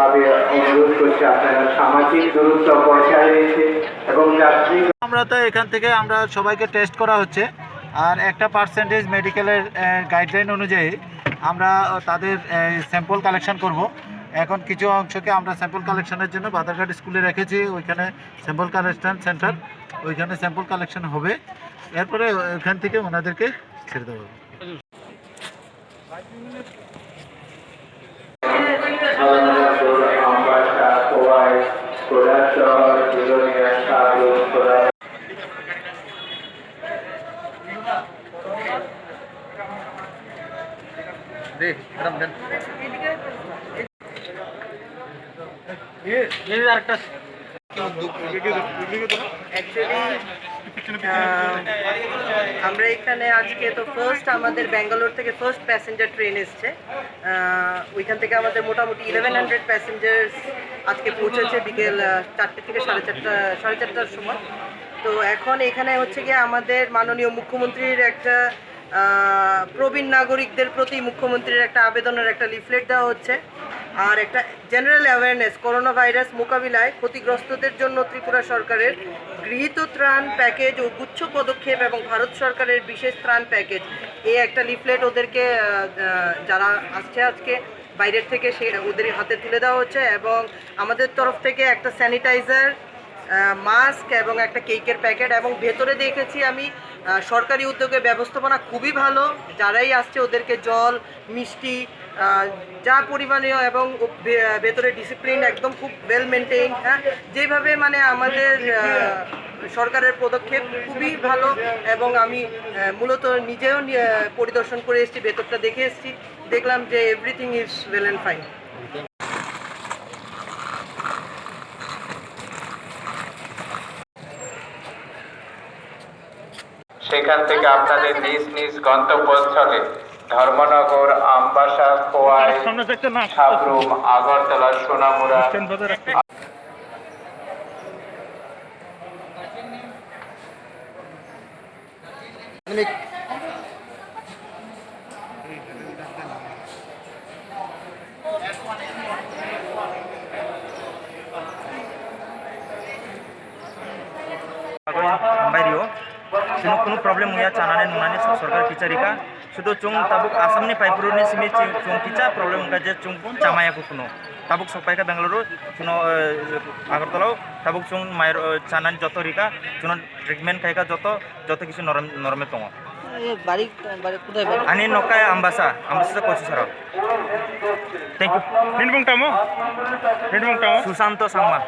ভাবে অনুরোধ করছি আপনারা সামাজিক দূরত্ব বজায় রেখে এবং যাত্রী আমরা তো এখান থেকে আমরা সবাইকে টেস্ট করা হচ্ছে আর একটা পার্সেন্টেজ মেডিকেলের গাইডলাইন অনুযায়ী আমরা তাদের স্যাম্পল কালেকশন করব। এখন কিছু অংশকে আমরা স্যাম্পল কালেকশনের জন্য বাধারঘাট স্কুলে রেখেছি, ওইখানে স্যাম্পল কালেকশন সেন্টার, ওইখানে স্যাম্পল কালেকশন হবে, এরপরে ওইখান থেকে ওনাদেরকে ছেড়ে দেওয়া হবে। আমরা এখানে আজকে তো ফার্স্ট আমাদের ব্যাঙ্গালোর থেকে ফার্স্ট প্যাসেঞ্জার ট্রেন এসছে, ওইখান থেকে আমাদের মোটামুটি 1100 প্যাসেঞ্জার্স আজকে পৌঁছেছে বিকেল 4টে থেকে সাড়ে চারটার সময়। তো এখন এখানে হচ্ছে গিয়ে আমাদের মাননীয় মুখ্যমন্ত্রীর একটা প্রবীণ নাগরিকদের প্রতি মুখ্যমন্ত্রীর একটা আবেদনের একটা লিফলেট দেওয়া হচ্ছে, আর একটা জেনারেল অ্যাওয়ারনেস করোনা ভাইরাস মোকাবিলায় ক্ষতিগ্রস্তদের জন্য ত্রিপুরা সরকারের গৃহীত ত্রাণ প্যাকেজ ও গুচ্ছ পদক্ষেপ এবং ভারত সরকারের বিশেষ ত্রাণ প্যাকেজ, এই একটা লিফলেট ওদেরকে যারা আসছে আজকে বাইরের থেকে ওদের হাতে তুলে দেওয়া হচ্ছে, এবং আমাদের তরফ থেকে একটা স্যানিটাইজার, মাস্ক এবং একটা কেকের প্যাকেট, এবং ভেতরে দেখেছি আমি সরকারি উদ্যোগে ব্যবস্থাপনা খুবই ভালো, যারাই আসছে ওদেরকে জল, মিষ্টি যা পরিমাণীয়, এবং ভেতরে ডিসিপ্লিন একদম খুব ওয়েল মেনটেইন। হ্যাঁ, যেভাবে মানে আমাদের সরকারের পদক্ষেপ খুবই ভালো, এবং আমি মূলত নিজেও পরিদর্শন করে এসেছি, ভেতরটা দেখে এসেছি, দেখলাম যে everything is well and fine. সেখান থেকে আপনাদের নিজ নিজ গন্তব্যস্থলে ধর্মনগর, আমবাসা, খোয়াই, সাবরুম, আগরতলা, সোনামুড়া কোনো प्रॉब्लेम हुआ चानाने नुनाने सरकार किचारिका सुदो चुंग ताबुक आसामनि पाइपुरनि सिमि चुंग किचा प्रॉब्लेम हुआ जे चुंग चामाया को कुनो ताबुक सपाइका बेंगलुरु चुनो आगरतलाव ताबुक चुंग मायर चानानि जतो रिका चुनो ट्रिटमेंट खाइका जतो किछु नरमे तंग বাড়ি কোথায়? आनि नकाय आम्बासा कोची सारा थैंक यू निनबुंग टामो सुशांत सांगमा